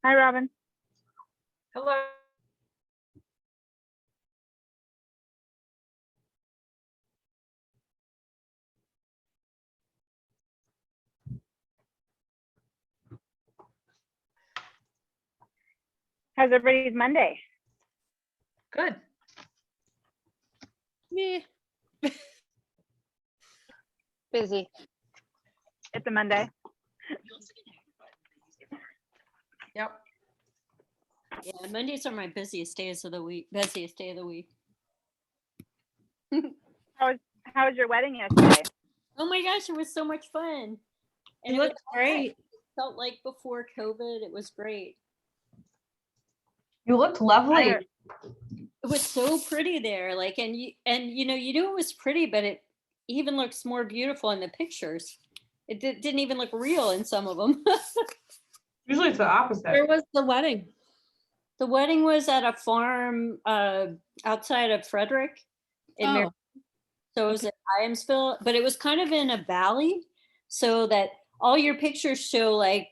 Hi, Robin. Hello. How's everybody's Monday? Good. Yeah. Busy. It's a Monday. Yep. Yeah, Mondays are my busiest days of the week. Busiest day of the week. How was your wedding yesterday? Oh my gosh, it was so much fun. It looked great. It felt like before COVID. It was great. You looked lovely. I- It was so pretty there. Like, and you knew it was pretty, but it even looks more beautiful in the pictures. It didn't even look real in some of them. Usually it's the opposite. Where was the wedding? The wedding was at a farm outside of Frederick in Oh. Maryland. So it was at Iamsville, but it was kind of in a valley, so that all your pictures show like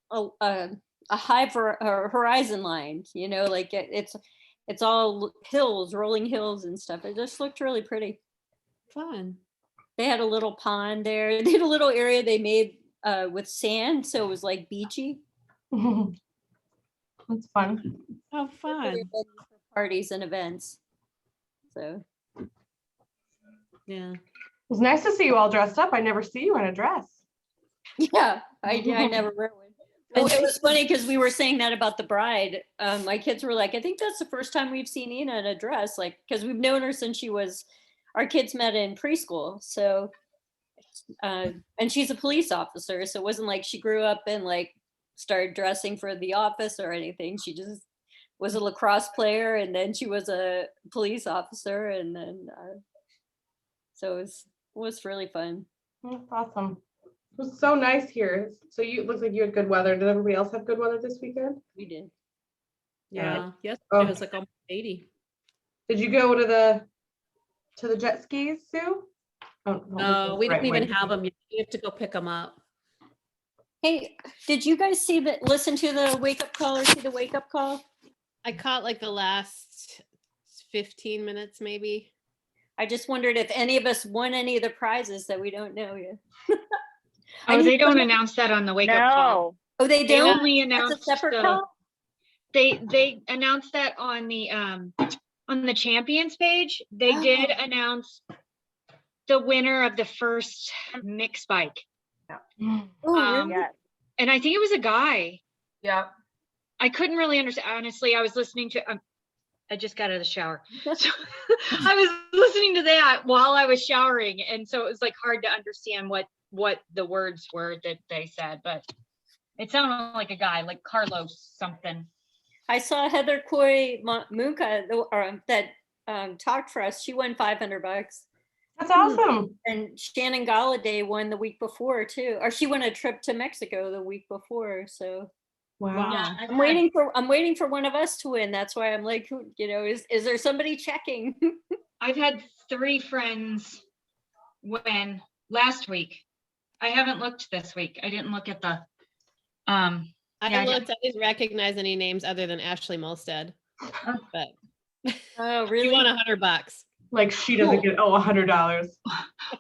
a high horizon line, like it's all hills, rolling hills and stuff. It just looked really pretty. Fun. They had a little pond there. They had a little area they made with sand, so it was like beachy. That's fun. Oh, fun. For parties and events. So Yeah. It was nice to see you all dressed up. I never see you in a dress. yeah, I never wear one. Well, it was funny because we were saying that about the bride. My kids were like, I think that's the first time we've seen Ina in a dress, like, because we've known her since our kids met in preschool. So, and she's a police officer. So it wasn't like she grew up and like started dressing for the office or anything. She just was a lacrosse player and then she was a police officer. And then, so it was really fun. That's awesome. It was so nice here. So it looks like you had good weather. Did everybody else have good weather this weekend? We did. Yeah. Yes. Oh. It was like almost 80. Did you go to the jet skis, Sue? Oh, No, we right didn't even way. have them yet. We have to go pick them up. Hey, did you guys listen to the wake up call or see the wake up call? I caught like the last 15 minutes, maybe. I just wondered if any of us won any of the prizes that we don't know yet. Oh, they don't announce that on the wake up call. No. Oh, they They don't? only That's a announced separate call? they announced that on the champions page. They did announce the winner of the first mixed bike. Oh, really? Yes. And I think it was a guy. Yeah. I couldn't really understand. Honestly, I was listening to, I just got out of the shower. So I was listening to that while I was showering. And so it was like hard to understand what the words were that they said, but it sounded like a guy, like Carlos something. I saw Heather Coy Muka that talked for us. She won $500. That's awesome. And Shannon Galladay won the week before too. Or she won a trip to Mexico the week before. So Wow. Wow. I'm waiting for one of us to win. That's why I'm like, is there somebody checking? I've had 3 friends win last week. I haven't looked this week. I didn't look at the I Yeah, looked, I didn't recognize any names other than Ashley Molstead. But Oh, you really? won $100. Like she doesn't get $100.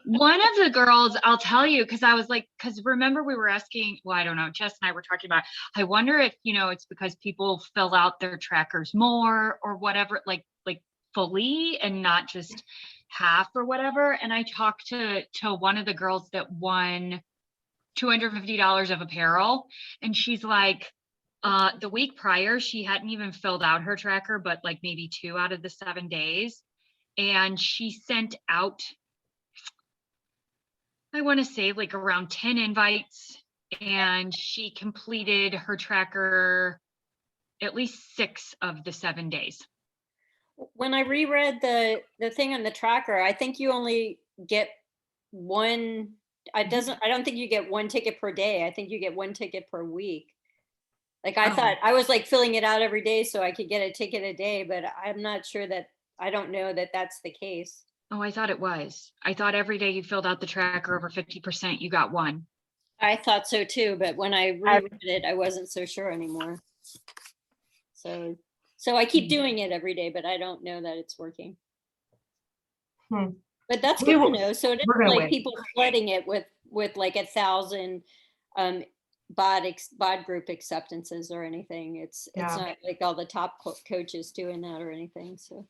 one of the girls, I'll tell you, because remember we were asking, well, I don't know, Jess and I were talking about, I wonder if, it's because people fill out their trackers more or whatever, like fully and not just half or whatever. And I talked to one of the girls that won $250 of apparel. And she's like, the week prior, she hadn't even filled out her tracker, but like maybe 2 out of the 7 days. And she sent out, I want to say like around 10 invites, and she completed her tracker at least 6 of the 7 days. When I reread the thing on the tracker, I think you only get one. I don't think you get one ticket per day. I think you get one ticket per week. Like I thought, I was like filling it out every day so I could get a ticket a day, but I'm not sure that. I don't know that that's the case. Oh, I thought it was. I thought every day you filled out the tracker over 50%, you got one. I thought so too, but when I reread it, I wasn't so sure anymore. So I keep doing it every day, but I don't know that it's working. Hmm. But that's We good to will- know. So it we're isn't gonna like win. people flooding it with like 1,000 bod group acceptances or anything. It's Yeah. not like all the top coaches doing that or anything. So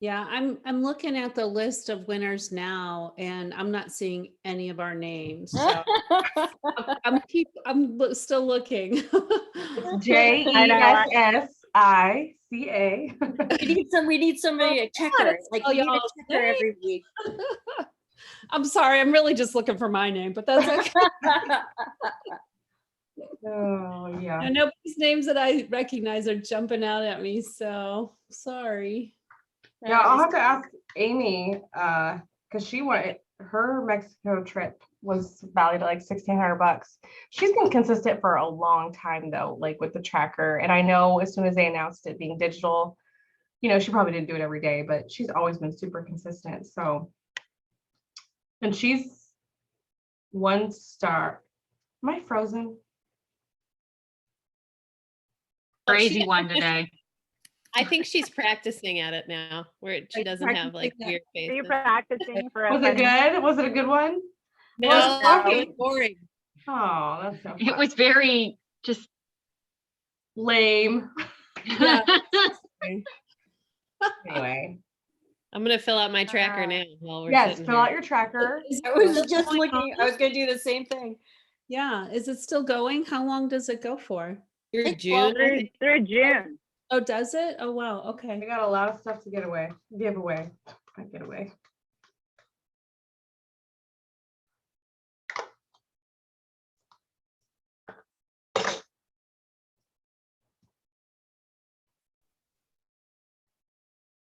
Yeah, I'm looking at the list of winners now, and I'm not seeing any of our names. So I'm still looking. It's JESSICA. we need somebody a checker. Like Oh, we need a y'all checker say. every week. I'm sorry, I'm really just looking for my name, but that's okay. Oh, yeah. I know these names that I recognize are jumping out at me, so sorry. Yeah, I'll have to ask Amy, because she went, her Mexico trip was valued at like $1,600. She's been consistent for a long time though, like with the tracker. And I know as soon as they announced it being digital, she probably didn't do it every day, but she's always been super consistent. So, and she's 1 star. Am I frozen? Crazy one today. I think she's practicing at it now, where she doesn't have like weird Are you faces. practicing for Was a it good? Was it a good one? No, Well, it okay. was boring. Oh, that's so It fun. was very just Lame. Yeah. Anyway, I'm gonna fill out my tracker now while we're yes, sitting fill here. out your tracker. I was just looking. I was going to do the same thing. Yeah, is it still going? How long does it go for? Through It's June. I think. through June. Oh, does it? Oh, wow. I Okay. got a lot of stuff to give away. Not get away.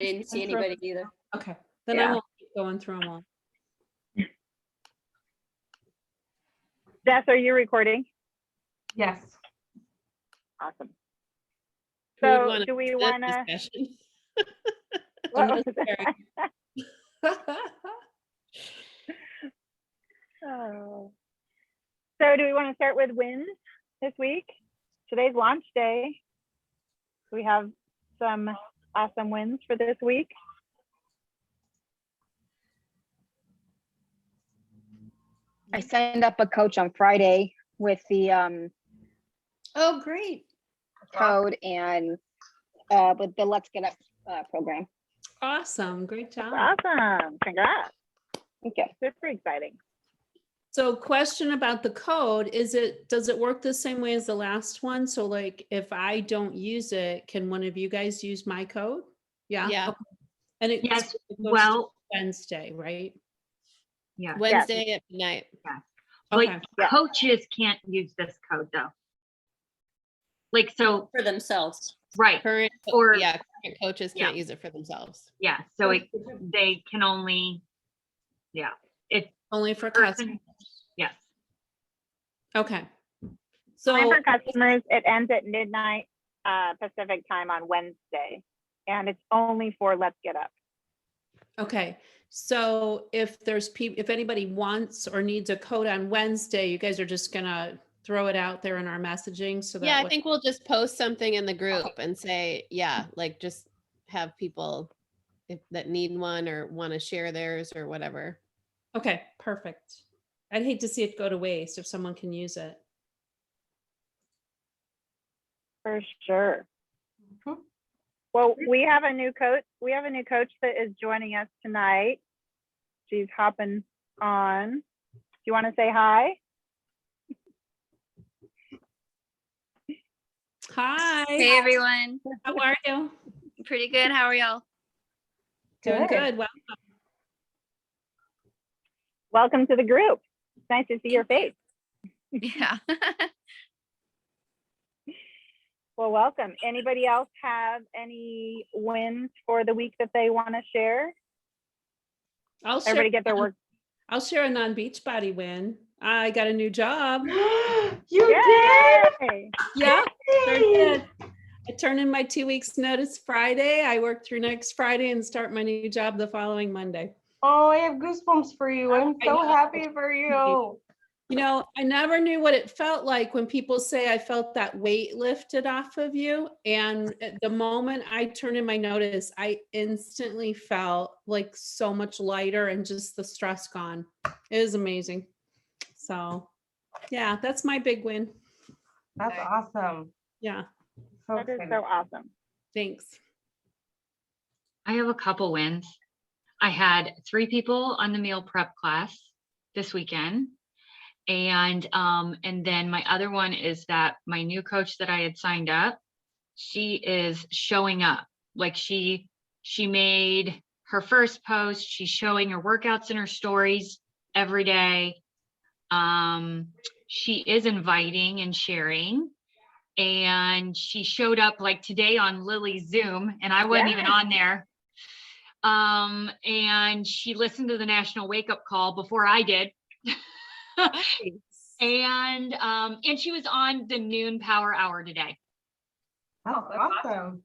I didn't see anybody either. Okay. Then I Yeah. won't keep going through them all. Jess, are you recording? Yes. Awesome. Who would So wanna do we this want to? discussion? Oh. So do we want to start with wins this week? Today's launch day. We have some awesome wins for this week. I signed up a coach on Friday with the Oh, great. code and with the Let's Get Up program. Awesome. Great job. Awesome. Congrats. Okay. Super exciting. So question about the code, does it work the same way as the last one? So like if I don't use it, can one of you guys use my code? Yeah. Yeah. Okay. And it Yes, goes well- to Wednesday, right? yeah. Wednesday at midnight. Okay. Like Yeah. coaches can't use this code though. Like, so, For themselves. right, Current, Or- yeah, current coaches Yeah. can't use it for themselves. yeah, so they can only, it's Only for customers. yes. Okay. Only So, for customers, it ends at midnight Pacific time on Wednesday. And it's only for Let's Get Up. okay. So if if anybody wants or needs a code on Wednesday, you guys are just gonna throw it out there in our messaging so that. Yeah, I way- think we'll just post something in the group and say, yeah, like just have people that need one or want to share theirs or whatever. Okay, perfect. I'd hate to see it go to waste if someone can use it. For sure. Mhm. Well, we have a new coach. We have a new coach that is joining us tonight. She's hopping on. Do you want to say hi? Hi. Hey everyone, How are you? pretty good. How are y'all? Doing Good. good. Well, Welcome to the group. It's nice to see your face. Yeah. Well, welcome. Anybody else have any wins for the week that they want to share? I'll share. Everybody get their work. I'll share a non-beach body win. I got a new job. You did. Yay! Yeah, sure did. I turn in my 2 weeks notice Friday. I work through next Friday and start my new job the following Monday. Oh, I have goosebumps for you. I'm I so know. happy for you. You know, I never knew what it felt like when people say I felt that weight lifted off of you. And at the moment I turned in my notice, I instantly felt like so much lighter and just the stress gone. It was amazing. So yeah, that's my big win. That's awesome. Yeah, So That is excited. so awesome. thanks. I have a couple wins. I had 3 people on the meal prep class this weekend. And then my other one is that my new coach that I had signed up, she is showing up. Like she made her first post, she's showing her workouts and her stories every day. She is inviting and sharing. And she showed up like today on Lily's Zoom, and I wasn't even on there. And she listened to the National Wake Up Call before I did. And she was on the noon power hour today. That's awesome.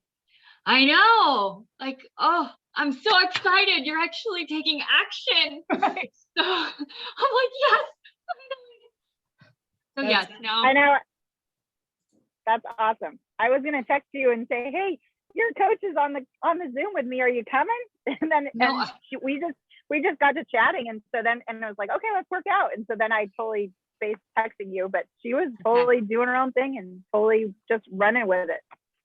I know. Like, oh, I'm so excited. You're actually taking action. Right. So I'm like, yes. So yes, now I know. That's awesome. I was gonna text you and say, hey, your coach is on the Zoom with me. Are you coming? And then No. we just got to chatting, and so then I was like, okay, let's work out. And so then I totally spaced texting you, but she was totally doing her own thing and totally just running with it.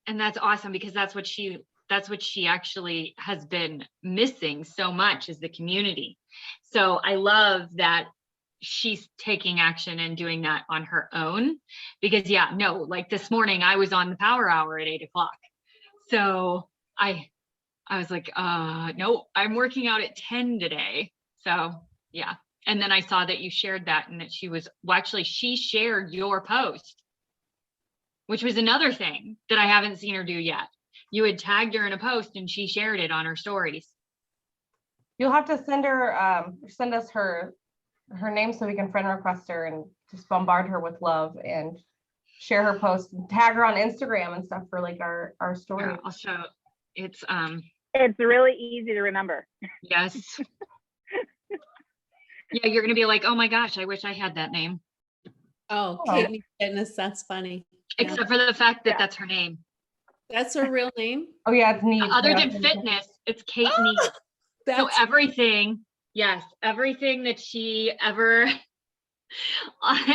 and that's awesome because that's what she actually has been missing so much is the community. So I love that she's taking action and doing that on her own because like this morning I was on the power hour at 8:00. So I was like, no, I'm working out at 10 today. So yeah. And then I saw that you shared that and that she shared your post, which was another thing that I haven't seen her do yet. You had tagged her in a post and she shared it on her stories. You'll have to send us her name so we can friend request her and just bombard her with love and share her post and tag her on Instagram and stuff for like our story. Here, I'll show. It's really easy to remember. yes. Yeah, you're gonna be like, oh my gosh, I wish I had that name. Oh, Kate Fitness, that's funny. Yeah. Except for the fact that that's her name. That's her real name. Oh yeah, it's neat. Other than fitness, it's Kate Neat. So everything that she ever,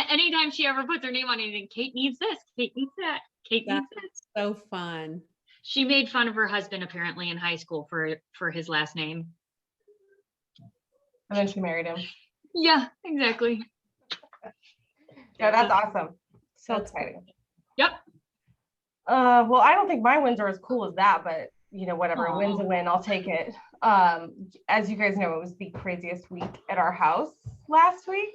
anytime she ever puts her name on anything, Kate needs this, Kate needs that, Kate needs that. So fun. She made fun of her husband apparently in high school for his last name. And then she married him. Yeah, exactly. Yeah, that's awesome. So That's exciting. Yep. Well, I don't think my wins are as cool as that, but whatever, a win's a win, I'll take it. As you guys know, it was the craziest week at our house last week,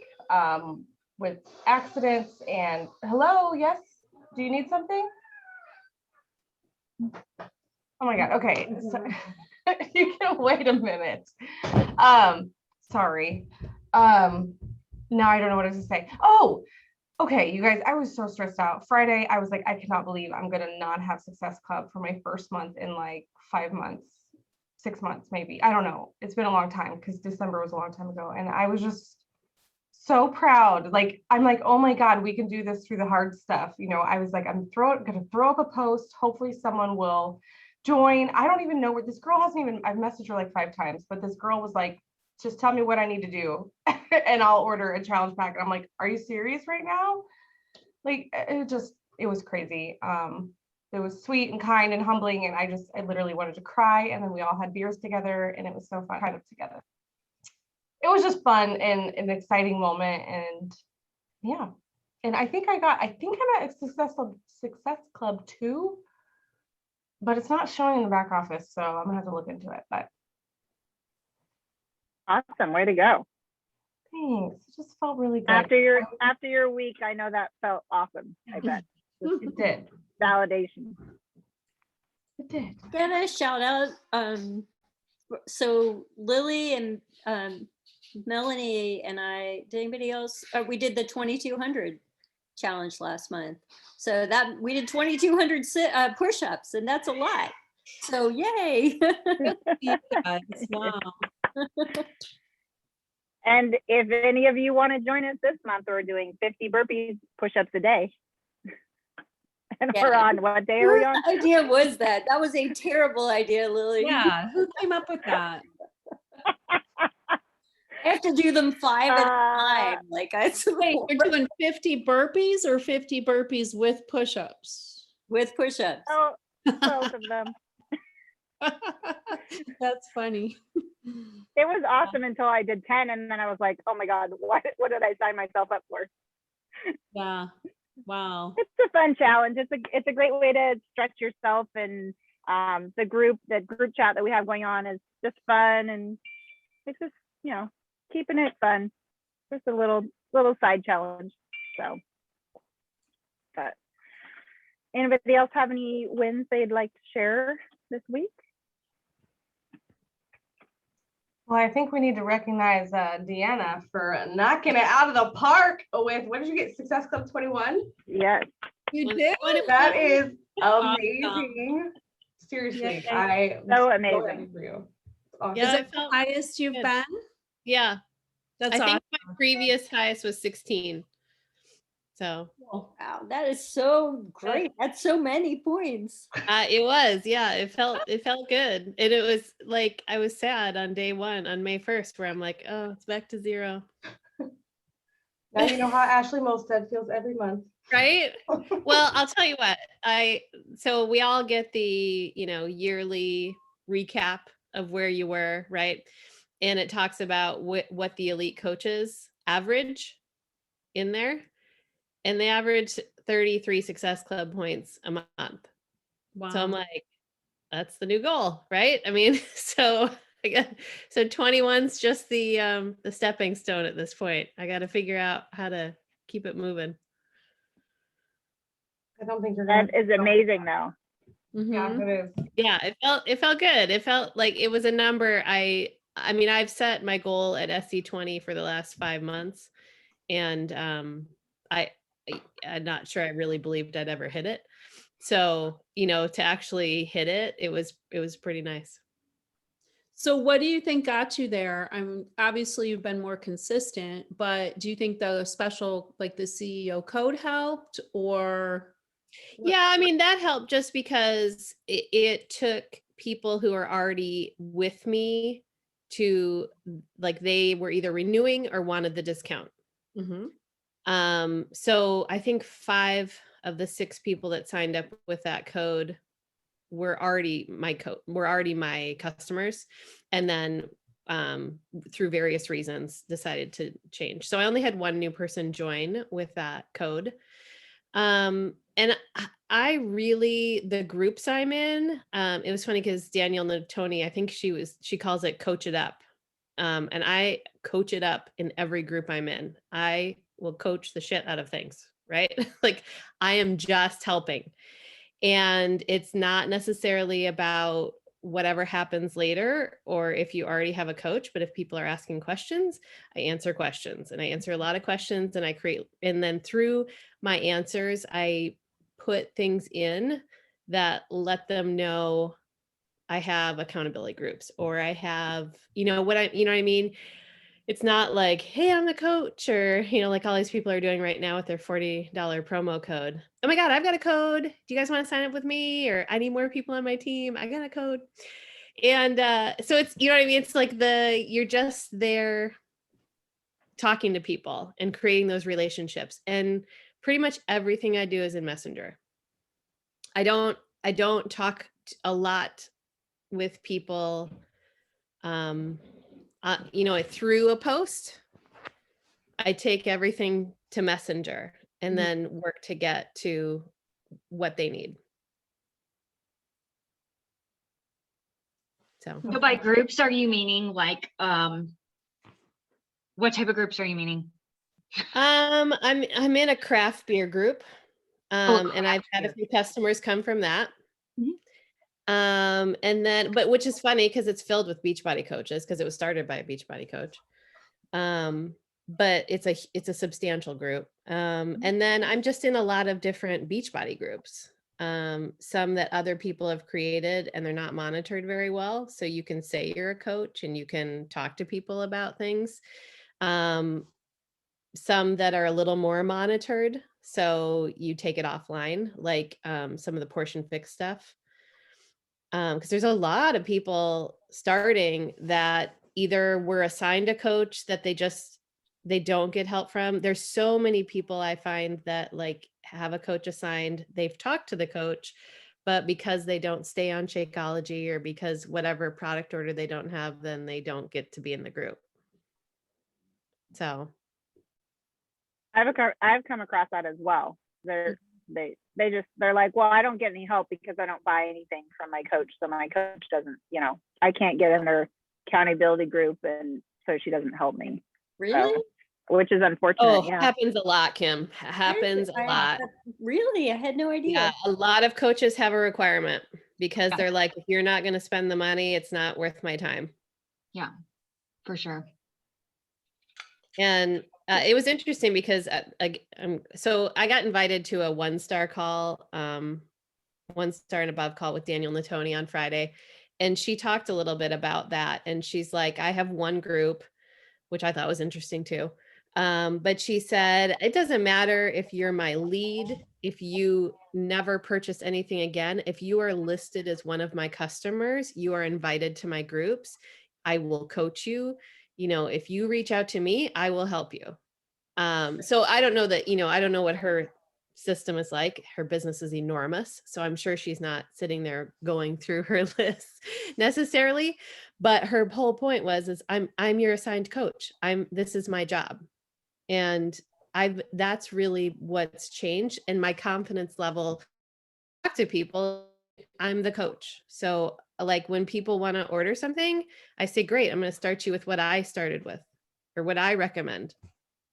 with accidents and hello, yes, do you need something? Oh my God, okay. So, you can wait a minute. Sorry. Now I don't know what to say. Oh, okay, you guys, I was so stressed out. Friday, I was like, I cannot believe I'm gonna not have Success Club for my first month in like 5 months, 6 months, maybe. I don't know. It's been a long time because December was a long time ago. And I was just so proud. Like, I'm like, oh my God, we can do this through the hard stuff. I was like, I'm gonna throw up a post. Hopefully someone will join. I don't even know where this girl I've messaged her like 5 times, but this girl was like, just tell me what I need to do and I'll order a challenge pack. And I'm like, are you serious right now? Like, it was crazy. It was sweet and kind and humbling. And I literally wanted to cry. And then we all had beers together and it was so fun kind of together. It was just fun and an exciting moment. And yeah. And I think I'm at Success Club 2, but it's not showing in the back office. So I'm gonna have to look into it, but. Awesome, way to go. Thanks. It just felt really good. After your week, I know that felt awesome. I bet. It did. Validation. It did. Get a shout out. So Lily and Melanie and I, did anybody else? We did the 2200 challenge last month. So that we did 2200 push-ups, and that's a lot. So yay. You guys, wow. And if any of you want to join us this month, we're doing 50 burpees, push-ups a day. And Yeah. we're on, what day are we on? What idea was that? That was a terrible idea, Lily. Yeah, who came up with that? I have to do them 5 at a time. Like Wait, you're doing 50 burpees or 50 burpees with push-ups? with push-ups. Oh, both of them. That's funny. It was awesome until I did 10, and then I was like, oh my God, what did I sign myself up for? Yeah. Wow. It's a fun challenge. It's a great way to stretch yourself, and the group chat that we have going on is just fun, and it's just, keeping it fun. Just a little side challenge. So, but anybody else have any wins they'd like to share this week? Well, I think we need to recognize Deanna for knocking it out of the park with, what did you get? Success Club 21? Yes. You did? That is amazing. Seriously, Yeah. I So was amazing. happy for you. It's awesome. Yeah, Is I it the felt highest you've good. been? Yeah, That's I think awesome. my previous highest was 16. So Wow, that is so great. That's so many points. it was, yeah, it felt good. And it was like, I was sad on day one, on May 1st, where I'm like, oh, it's back to 0. Now you know how Ashley Molstead feels every month. Right? Well, I'll tell you what, so we all get the, yearly recap of where you were, right? And it talks about what the elite coaches average in there. And they average 33 Success Club points a month. Wow. So I'm like, that's the new goal, right? I mean, so 21's just the stepping stone at this point. I got to figure out how to keep it moving. I don't think you're gonna. That is amazing, though. Yeah, Mhm. it is. Yeah, it felt good. It felt like it was a number. I mean, I've set my goal at SC20 for the last 5 months, and I'm not sure I really believed I'd ever hit it. So, to actually hit it, it was pretty nice. So what do you think got you there? Obviously you've been more consistent, but do you think the special, like the CEO code helped, or? Yeah, I mean, that helped just because it took people who are already with me to, like, they were either renewing or wanted the discount. Mhm. So I think 5 of the 6 people that signed up with that code were already my customers, and then through various reasons decided to change. So I only had 1 new person join with that code. And I really, the groups I'm in, it was funny because Danielle Natoni, I think she calls it coach it up. And I coach it up in every group I'm in. I will coach the shit out of things, right? Like, I am just helping. And it's not necessarily about whatever happens later, or if you already have a coach, but if people are asking questions, I answer questions, and I answer a lot of questions, and and then through my answers, I put things in that let them know I have accountability groups, or I have, you know what I mean? It's not like, hey, I'm the coach, or, like all these people are doing right now with their $40 promo code. Oh my God, I've got a code. Do you guys want to sign up with me? Or I need more people on my team. I got a code. And so it's, you know what I mean? It's like you're just there talking to people and creating those relationships. And pretty much everything I do is in Messenger. I don't talk a lot with people, through a post. I take everything to Messenger and then work to get to what they need. So by groups, are you meaning like, what type of groups are you meaning? I'm in a craft beer group. And I've had a craft few customers come from that. Mhm. And then, but which is funny because it's filled with Beachbody coaches, because it was started by a Beachbody coach. But it's a substantial group. And then I'm just in a lot of different Beachbody groups. Some that other people have created, and they're not monitored very well. So you can say you're a coach and you can talk to people about things. Some that are a little more monitored, so you take it offline, like some of the portion fix stuff. Because there's a lot of people starting that either were assigned a coach that they don't get help from. There's so many people I find that like have a coach assigned, they've talked to the coach, but because they don't stay on Shakeology or because whatever product order they don't have, then they don't get to be in the group. So I've come across that as well. They're like, well, I don't get any help because I don't buy anything from my coach. So my coach doesn't, I can't get in their accountability group, and so she doesn't help me. Really? So, which is unfortunate. oh, Yeah. happens a lot, Kim. Happens a lot. Really? I had no idea. Yeah, a lot of coaches have a requirement because Yeah. they're like, if you're not going to spend the money, it's not worth my time. Yeah, for sure. And it was interesting because so I got invited to a 1-star call, 1-star and above call with Daniel Natoni on Friday. And she talked a little bit about that. And she's like, I have one group, which I thought was interesting too. But she said, it doesn't matter if you're my lead, if you never purchase anything again, if you are listed as one of my customers, you are invited to my groups. I will coach you. If you reach out to me, I will help you. So I don't know that, I don't know what her system is like. Her business is enormous. So I'm sure she's not sitting there going through her lists necessarily. But her whole point is I'm your assigned coach. This is my job. And that's really what's changed. And my confidence level talk to people, I'm the coach. So like when people want to order something, I say, great, I'm going to start you with what I started with or what I recommend.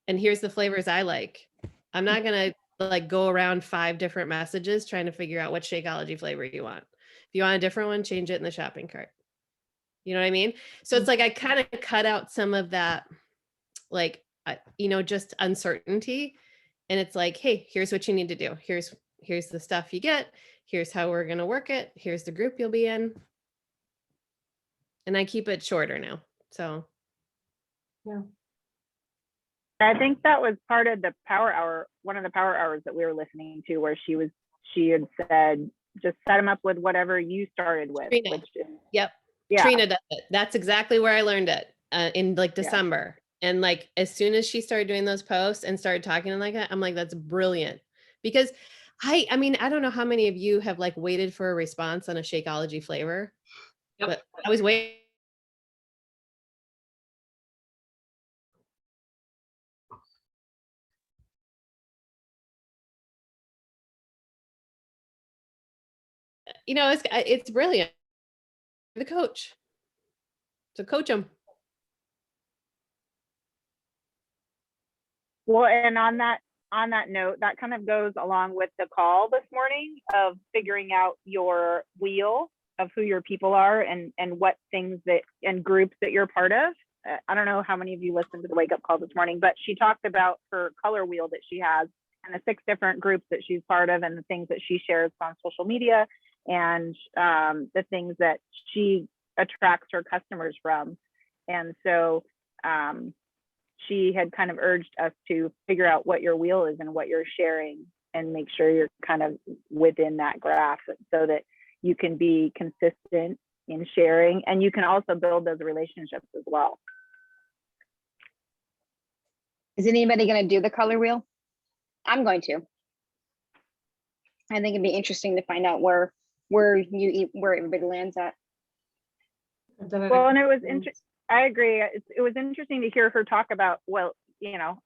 And here's the flavors I like. I'm not going to like go around 5 different messages trying to figure out what Shakeology flavor you want. If you want a different one, change it in the shopping cart. You know what I mean? So it's like I kind of cut out some of that, like, just uncertainty. And it's like, hey, here's what you need to do. Here's the stuff you get. Here's how we're going to work it. Here's the group you'll be in. And I keep it shorter now. So. Yeah. I think that was part of the power hour, one of the power hours that we were listening to, where she had said, just set them up with whatever you started with. Trina. Which is, Yep. yeah. Trina does it. That's exactly where I learned it in like December. Yeah. And like, as soon as she started doing those posts and started talking like that, I'm like, that's brilliant. Because I mean, I don't know how many of you have like waited for a response on a Shakeology flavor, but I was waiting. It's brilliant. The coach. So coach them. Well, and on that note, that kind of goes along with the call this morning of figuring out your wheel of who your people are and what things and groups that you're part of. I don't know how many of you listened to the wake up call this morning, but she talked about her color wheel that she has and the 6 different groups that she's part of and the things that she shares on social media and the things that she attracts her customers from. And so she had kind of urged us to figure out what your wheel is and what you're sharing and make sure you're kind of within that graph so that you can be consistent in sharing and you can also build those relationships as well. Is anybody going to do the color wheel? I'm going to. I think it'd be interesting to find out where everybody lands at. Well, and it was interesting. I agree. It was interesting to hear her talk about, well,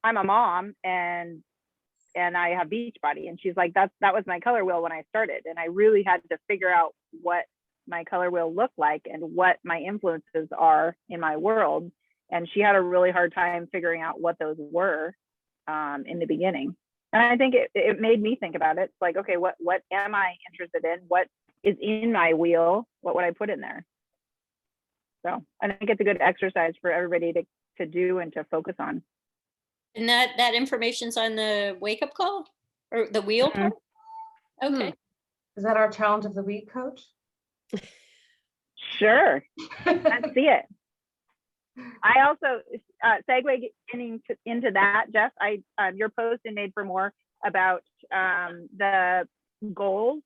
I'm a mom and I have Beachbody, and she's like, that was my color wheel when I started, and I really had to figure out what my color wheel looked like and what my influences are in my world. And she had a really hard time figuring out what those were in the beginning. And I think it made me think about it. It's like, okay, what am I interested in? What is in my wheel? What would I put in there? So I think it's a good exercise for everybody to do and to focus on. And that information's on the wake up call or the wheel part? Okay. Is that our challenge of the week, Coach? Sure. Sure. Let's see it. I into that, Jeff, your post in Made for More about the goals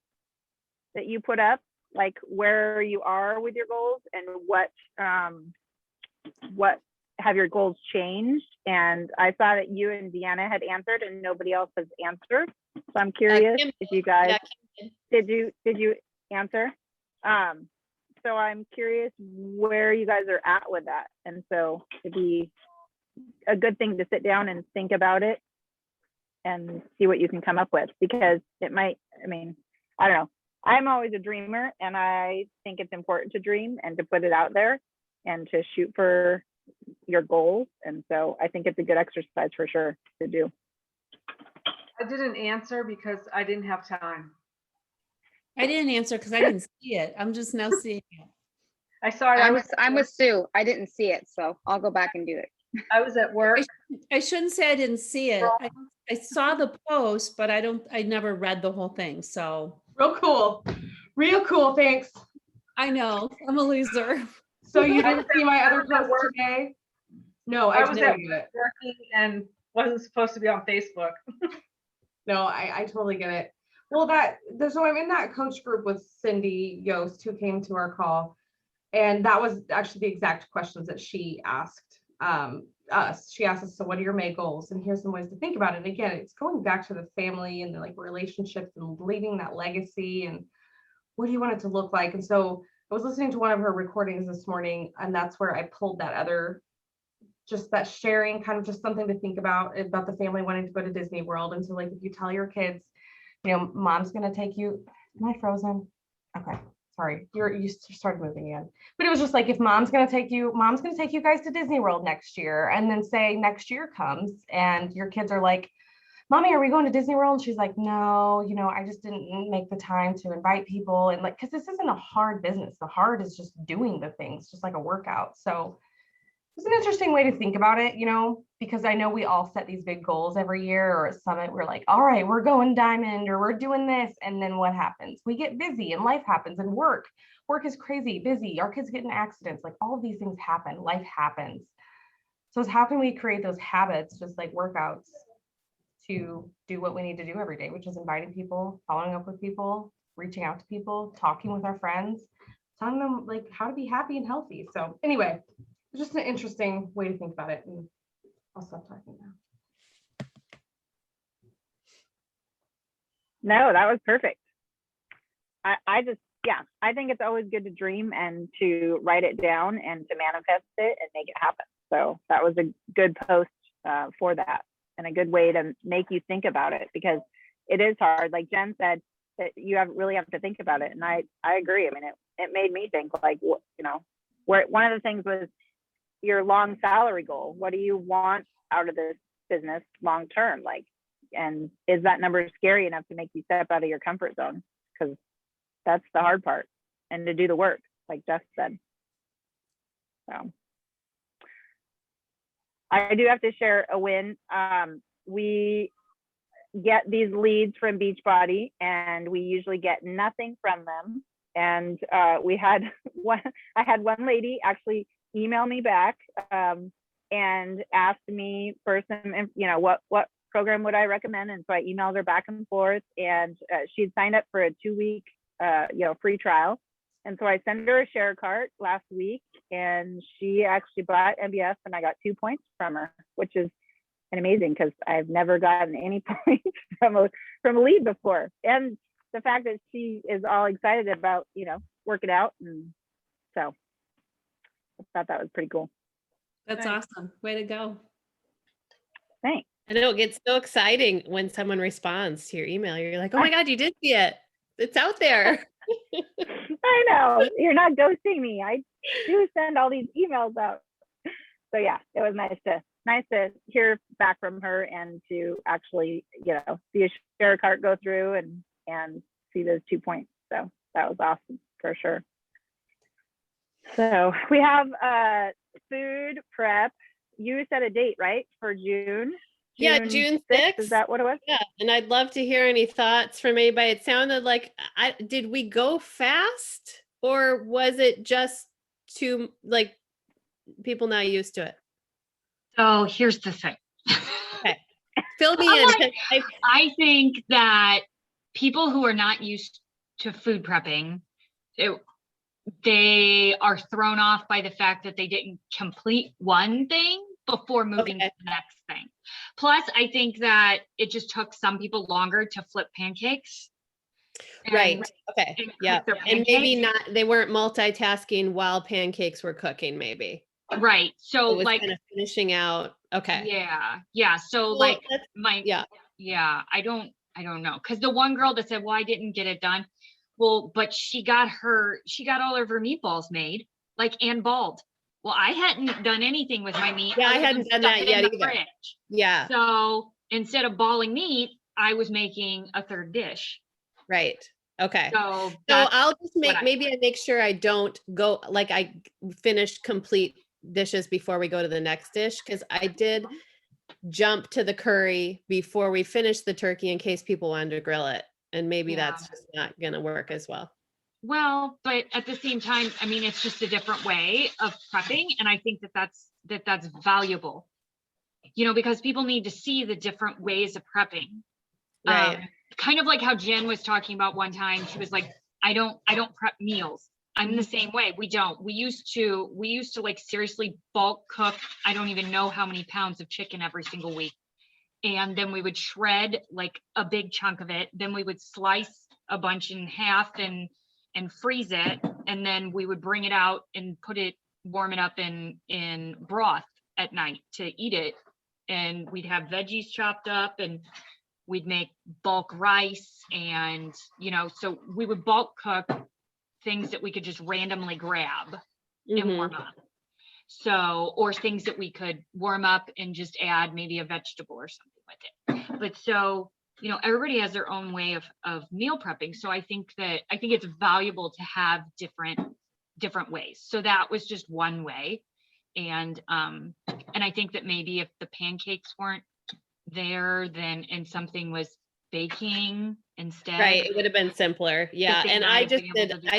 that you put up, like where you are with your goals and what have your goals changed. And I saw that you and Deanna had answered and nobody else has answered. So I'm curious if you guys, did you answer? So I'm curious where you guys are at with that. And so it'd be a good thing to sit down and think about it and see what you can come up with, because it might, I mean, I don't know. I'm always a dreamer and I think it's important to dream and to put it out there and to shoot for your goals. And so I think it's a good exercise for sure to do. I didn't answer because I didn't have time. I didn't answer because I didn't see it. I'm just now seeing it. I saw it. I'm with Sue. I didn't see it, so I'll go back and do it. I was at work. I shouldn't say I didn't see it. I saw the post, but I never read the whole thing. So Real cool. Real cool. Thanks. I know I'm a loser. So you didn't see my other post today? No, I was didn't at do it. working and wasn't supposed to be on Facebook. No, I totally get it. Well, so I'm in that coach group with Cindy Yost, who came to our call. And that was actually the exact questions that she asked us. She asked us, so what are your May goals? And here's some ways to think about it. Again, it's going back to the family and the like relationships and leaving that legacy and what do you want it to look like? And so I was listening to one of her recordings this morning, and that's where I pulled that other, just that sharing, kind of just something to think about the family wanting to go to Disney World. And so like, if you tell your kids, you know, mom's going to take you, am I frozen? Okay. Sorry, you started moving again. But it was just like, if mom's going to take you guys to Disney World next year. And then say next year comes and your kids are like, Mommy, are we going to Disney World? And she's like, no, you know, I just didn't make the time to invite people. And like, because this isn't a hard business. The hard is just doing the things, just like a workout. So it's an interesting way to think about it, you know, because I know we all set these big goals every year, or at Summit, we're like, all right, we're going diamond, or we're doing this. And then what happens? We get busy and life happens, and work is crazy, busy. Our kids get in accidents. Like, all of these things happen. Life happens. So it's how can we create those habits, just like workouts, to do what we need to do every day, which is inviting people, following up with people, reaching out to people, talking with our friends, telling them like how to be happy and healthy. So anyway, it's just an interesting way to think about it. And I'll stop talking now. No, that was perfect. I think it's always good to dream and to write it down and to manifest it and make it happen. So that was a good post for that, and a good way to make you think about it, because it is hard. Like Jen said, that you really have to think about it. And I agree. I mean, it made me think, like, you know, where one of the things was your long salary goal. What do you want out of this business long term? Like, and is that number scary enough to make you step out of your comfort zone? Because that's the hard part, and to do the work, like Jeff said. So I do have to share a win. We get these leads from Beachbody, and we usually get nothing from them. And I had one lady actually email me back and asked me for some, you know, what program would I recommend? And so I emailed her back and forth, and she'd signed up for a 2-week, free trial. And so I sent her a share cart last week, and she actually bought MBS, and I got 2 points from her, which is amazing, because I've never gotten any points from a lead before. And the fact that she is all excited about, you know, working out. And so I thought that was pretty cool. That's awesome. Way to go. Thanks. I know, it gets so exciting when someone responds to your email. You're like, oh my God, you did see it. It's out there. I know, you're not ghosting me. I do send all these emails out. So yeah, it was nice to hear back from her, and to actually, you know, see a share cart go through and see those 2 points. So that was awesome for sure. So we have food prep. You set a date, right, for June? Yeah, June 6th. Is that what it was? Yeah, and I'd love to hear any thoughts from anybody. It sounded like, did we go fast, or was it just too, like, people not used to it? So here's the thing. Fill me I'm in. like- 'Cause I think that people who are not used to food prepping, they are thrown off by the fact that they didn't complete one thing before moving Okay. to the next thing. Plus, I think that it just took some people longer to flip pancakes. and- Right. Okay. and cook Yeah. their And maybe pancakes. not, they weren't multitasking while pancakes were cooking, maybe. Right. So It was like, kind of finishing out. Okay. yeah. So Well, like that's- my, yeah. yeah, I don't know. Cause the one girl that said, well, I didn't get it done. Well, but she got all of her meatballs made, like, and balled. Well, I hadn't done anything with my meat. Yeah, I other than hadn't done stuff that it yet in the either. fridge. Yeah. So instead of balling meat, I was making a third dish. Right. Okay. So So that's I'll just what make, maybe I make sure I don't go, like I finish complete dishes before we go to the next dish. Cause I did jump to the curry before we finished the turkey in case people wanted to grill it. And maybe Yeah. that's just not gonna work as well. Well, but at the same time, I mean, it's just a different way of prepping. And I think that that's valuable, because people need to see the different ways of prepping. Right. Kind of like how Jen was talking about one time. She was like, I don't prep meals. I'm the same way. We don't. We used to like seriously bulk cook. I don't even know how many pounds of chicken every single week. And then we would shred like a big chunk of it. Then we would slice a bunch in half and freeze it. And then we would bring it out and warm it up in broth at night to eat it. And we'd have veggies chopped up and we'd make bulk rice and, so we would bulk cook things that we could just randomly grab and Mhm. warm up. So, or things that we could warm up and just add maybe a vegetable or something with it. But so, everybody has their own way of meal prepping. So I think it's valuable to have different ways. So that was just one way. And I think that maybe if the pancakes weren't there, and something was baking instead. Right. It would have been simpler. Yeah. they And might I have just been able did, to do that.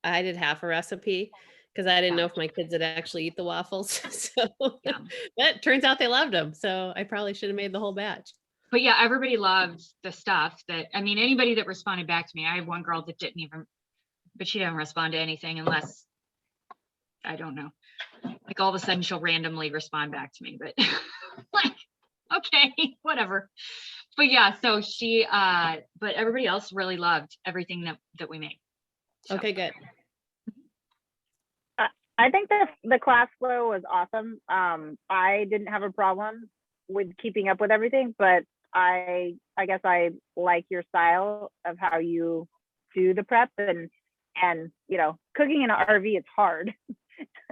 I did half a recipe because I didn't Yeah. know if my kids would actually eat the waffles. So Yeah. but turns out they loved them. So I probably should have made the whole batch. But yeah, everybody loved the stuff anybody that responded back to me. I have one girl that but she didn't respond to anything unless, I don't know, like all of a sudden she'll randomly respond back to me, but like, okay, whatever. But yeah, so but everybody else really loved everything that we made. So. Okay, good. I think the class flow was awesome. I didn't have a problem with keeping up with everything, but I guess I like your style of how you do the prep and cooking in an RV is hard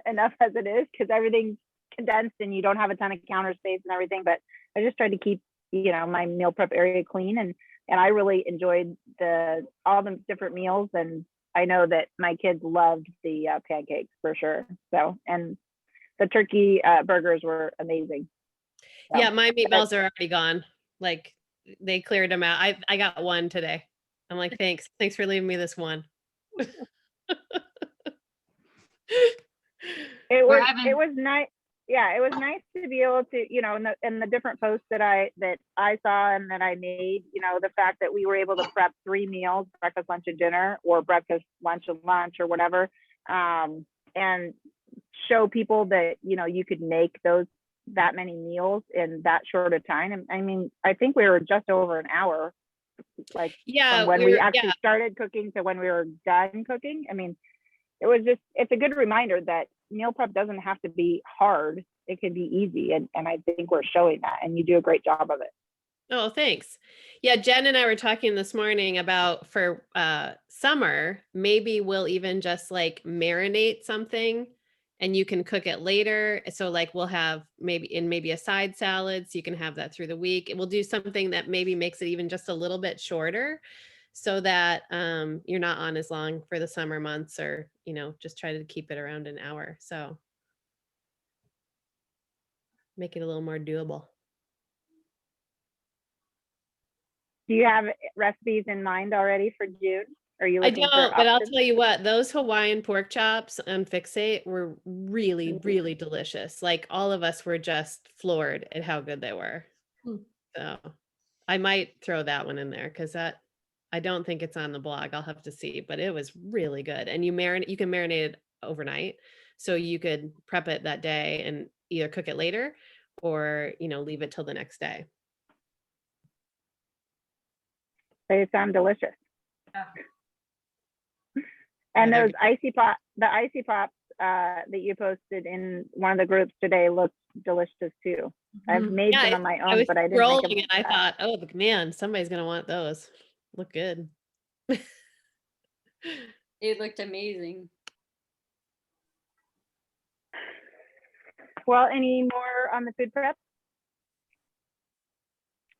enough as it is because everything's condensed and you don't have a ton of counter space and everything. But I just tried to keep my meal prep area clean and I really enjoyed all the different meals, and I know that my kids loved the pancakes for sure. So, and the turkey burgers were amazing. So, Yeah, my meatballs are already gone. Like they cleared them out. I got one today. I'm like, thanks for leaving me this one. It was nice. Yeah, it was nice to be able to, in the different posts that I saw and that I made, the fact that we were able to prep 3 meals, breakfast, lunch, and dinner, or breakfast, lunch, and lunch, or whatever, and show people that, you could make that many meals in that short of time. And I mean, I think we were just over an hour, like from when we actually started cooking to when we were done cooking. I mean, it's a good reminder that meal prep doesn't have to be hard. It can be easy. And I think we're showing that, and you do a great job of it. Oh, thanks. Yeah, Jen and I were talking this morning about for summer, maybe we'll even just like marinate something and you can cook it later. So like we'll have maybe a side salad, so you can have that through the week. We'll do something that maybe makes it even just a little bit shorter so that you're not on as long for the summer months, or, just try to keep it around an hour. So make it a little more doable. Do you have recipes in mind already for June? Are you I looking for don't, but I'll options? tell you what, those Hawaiian pork chops on Fixate were really, Mm. really delicious. Like all of us were just floored at how good they were. Hmm. So I might throw that one in there because I don't think it's on the blog. I'll have to see, but it was really good. And you can marinate it overnight. So you could prep it that day and either cook it later or, leave it till the next day. They sound delicious. Yeah. And Yeah, they're those the icy pops that you posted in one of the groups today looked delicious too. I've Mhm. made Yeah, them on my I own, was but I didn't make scrolling them. and I thought, oh man, somebody's gonna want those. Look good. It looked amazing. Well, any more on the food prep?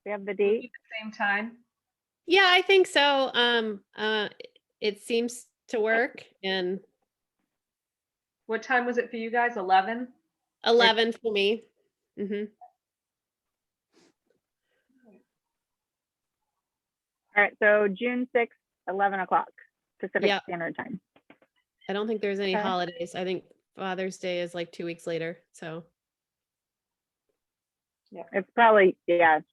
We have the Will it date. be the same time? Yeah, I think so. It seems to work, and What time was it for you guys? 11? 11 for me. All right, so June 6th, 11 o'clock Pacific Yeah. Standard Time. I don't think there's any Okay. holidays. I think Father's Day is like 2 weeks later. So It's probably the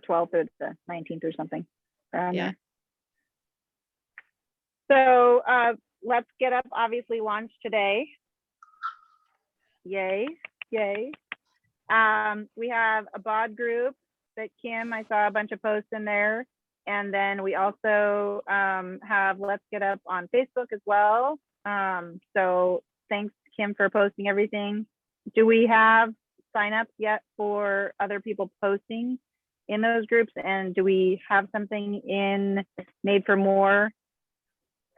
12th or the 19th or something around Yeah. there. So Let's Get Up obviously launched today. Yay. We have a bod group that I saw a bunch of posts in there. And then we also have Let's Get Up on Facebook as well. So thanks, Kim, for posting everything. Do we have signups yet for other people posting in those groups? And do we have something in Made for More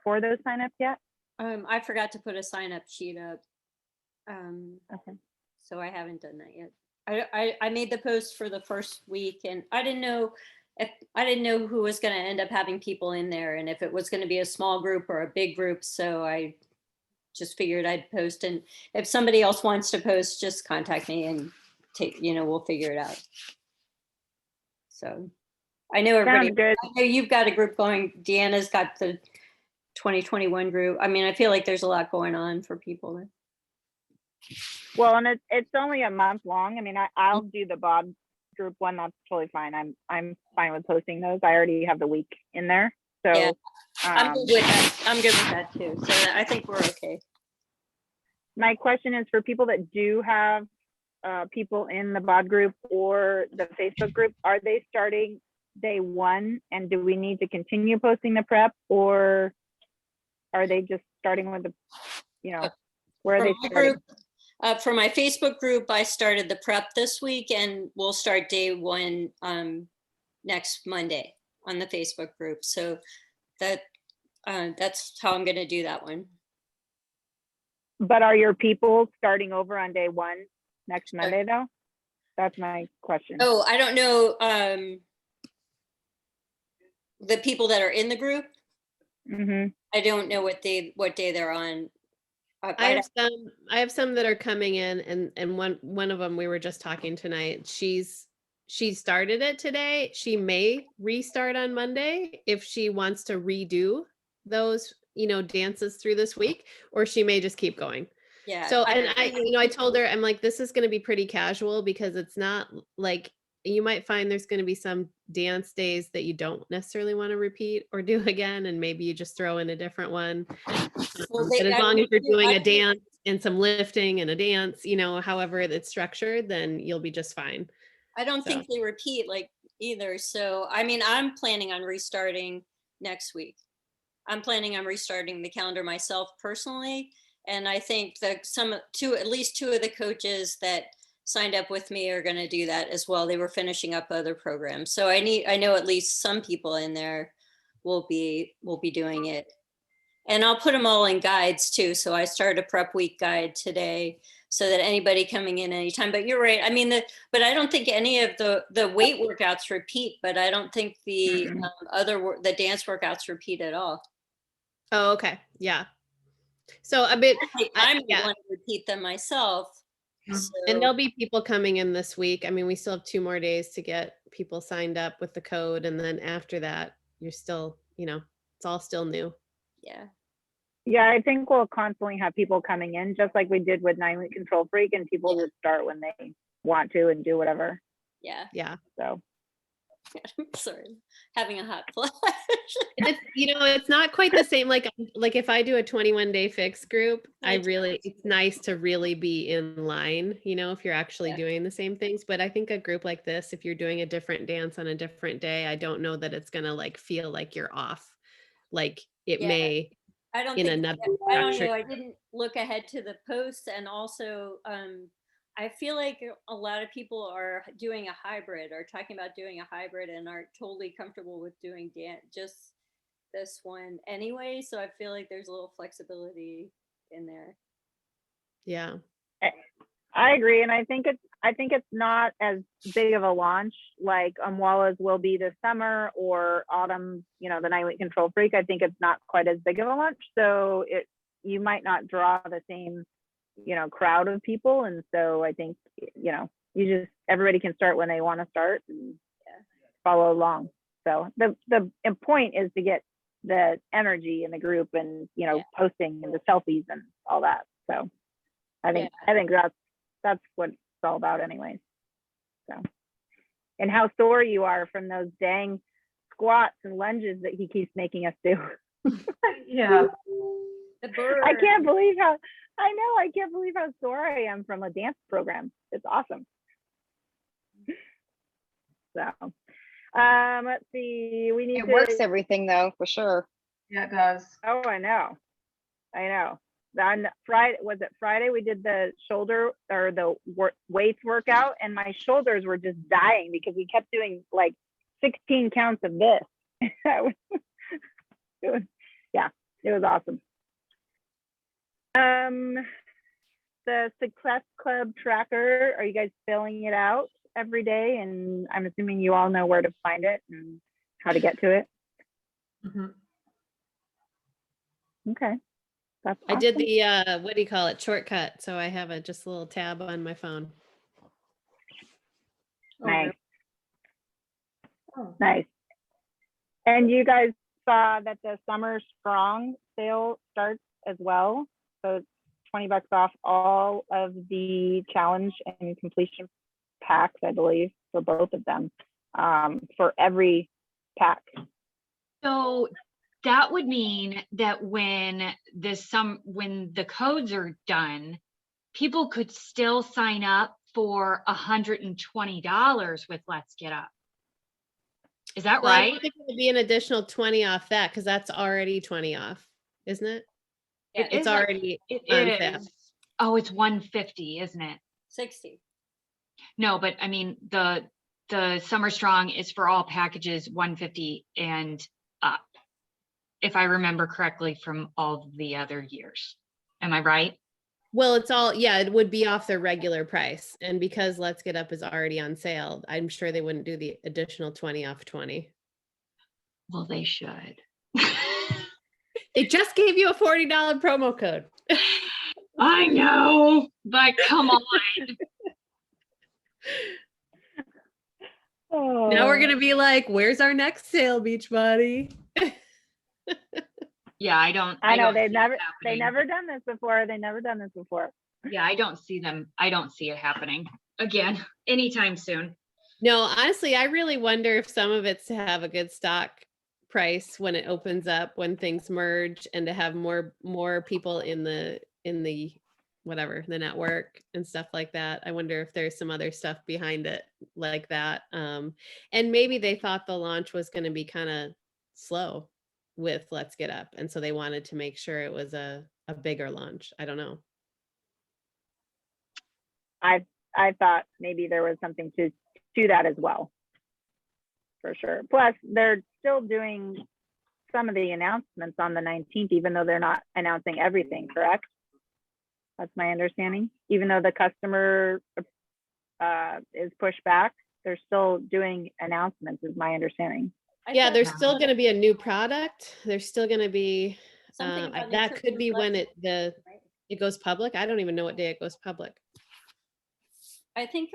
for those signups yet? I forgot to put a sign up sheet up. Okay. So I haven't done that yet. I made the post for the first week and I didn't know who was going to end up having people in there and if it was going to be a small group or a big group. So I just figured I'd post, and if somebody else wants to post, just contact me and we'll figure it out. So I know everybody, Sounds good. I know you've got a group going. Deanna's got the 2021 group. I mean, I feel like there's a lot going on for people. Well, and it's only a month long. I mean, I'll do the Bob group one. That's totally fine. I'm fine with posting those. I already have the week in there. So Yeah. I'm good with that. I'm good with that too. So I think we're okay. my question is for people that do have people in the bod group or the Facebook group, are they starting day one? And do we need to continue posting the prep, or are they just starting with the, where are they starting? For my Facebook group, I started the prep this week and we'll start day one next Monday on the Facebook group. So that's how I'm going to do that one. But are your people starting over on day one next Monday though? That's my question. Oh, I don't know. The people that are in the group, Mm-hmm. I don't know what day they're on. I have some that are coming in, and one of them we were just talking tonight. She started it today. She may restart on Monday if she wants to redo those, dances through this week, or she may just keep going. Yeah. So, and I told her, I'm like, this is going to be pretty casual because it's not like, you might find there's going to be some dance days that you don't necessarily want to repeat or do again. And maybe you just throw in a different one. But as long as you're doing a dance and some lifting and a dance, however it's structured, then you'll be just fine. I don't think they repeat either. So, I mean, I'm planning on restarting next week. I'm planning on restarting the calendar myself personally. And I think that at least two of the coaches that signed up with me are going to do that as well. They were finishing up other programs. So I know at least some people in there will be doing it. And I'll put them all in guides too. So I started a prep week guide today so that anybody coming in anytime, but you're right. I mean, but I don't think any of the weight workouts repeat, but I don't think the the dance workouts repeat at all. Oh, okay. Yeah. So a bit, I'm the one to repeat them myself. So. And there'll be people coming in this week. I mean, we still have 2 more days to get people signed up with the code. And then after that, you're still, It's all still new. Yeah. Yeah, I think we'll constantly have people coming in, just like we did with 9-week control freak, and people Yeah. just start when they want to and do whatever. Yeah. Yeah. So Sorry, having a hot flash. And it's, it's not quite the same. Like if I do a 21-day fix group, it's nice to really be in line, if you're actually Yeah. doing the same things. But I think a group like this, if you're doing a different dance on a different day, I don't know that it's gonna like feel like you're off. Like it Yeah. may I don't in think, another I don't structure. know. I didn't look ahead to the posts, and also I feel like a lot of people are doing a hybrid or talking about doing a hybrid and aren't totally comfortable with doing just this one anyway. So I feel like there's a little flexibility in there. Yeah. I agree, and I think it's not as big of a launch like Umwalas will be this summer or autumn. The 9-week control freak. I think it's not quite as big of a launch, so you might not draw the same crowd of people, and so I think everybody can start when they want to start and follow along. So the point is to get the energy in the group and posting and the selfies and all that. So I think that's what it's all about anyways. So, and how sore you are from those dang squats and lunges that he keeps making us do. Yeah. The bird. I can't believe how sore I am from a dance program. It's awesome. So let's see, we need It works everything though, for sure. Yeah, it does. Oh, I know. On Friday, was it Friday? We did the shoulder or the weights workout, and my shoulders were just dying because we kept doing like 16 counts of this. It was awesome. The Success Club tracker, are you guys filling it out every day? And I'm assuming you all know where to find it and how to get to it. Mhm. Okay. That's I did awesome. the what do you call it? Shortcut. So I have just a little tab on my phone. Nice. Oh. Nice. And you guys saw that the Summer Strong sale starts as well. So it's $20 off all of the challenge and completion packs, I believe, for both of them, for every pack. So that would mean that when the codes are done, people could still sign up for $120 with Let's Get Up. Is that Well, I right? don't think it would be an additional 20 off that because that's already 20 off, isn't it? Yeah, It's already It on is. sale. Oh, it's 150, isn't it? 60. No, but I mean the Summer Strong is for all packages 150 and up, if I remember correctly from all the other years. Am I right? Well, it would be off their regular price. And because Let's Get Up is already on sale, I'm sure they wouldn't do the additional 20 off 20. Well, they should. They just gave you a $40 promo code. I know, but come on. Oh. Now we're gonna be like, where's our next sale, Beachbody? Yeah, I don't. I know don't they've see it never happening. done this before. Yeah, I don't see it happening again anytime soon. No, honestly, I really wonder if some of it's to have a good stock price when it opens up, when things merge, and to have more people in the whatever, the network and stuff like that. I wonder if there's some other stuff behind it like that. And maybe they thought the launch was going to be kind of slow with Let's Get Up, and so they wanted to make sure it was a bigger launch. I don't know. I thought maybe there was something to that as well, for sure. Plus, they're still doing some of the announcements on the 19th, even though they're not announcing everything, correct? That's my understanding. Even though the customer is pushed back, they're still doing announcements, is my understanding. Yeah, there's still going to be a new product. There's still going to be Something about that could be when nutrition it goes public. I don't even know what day it goes public. I think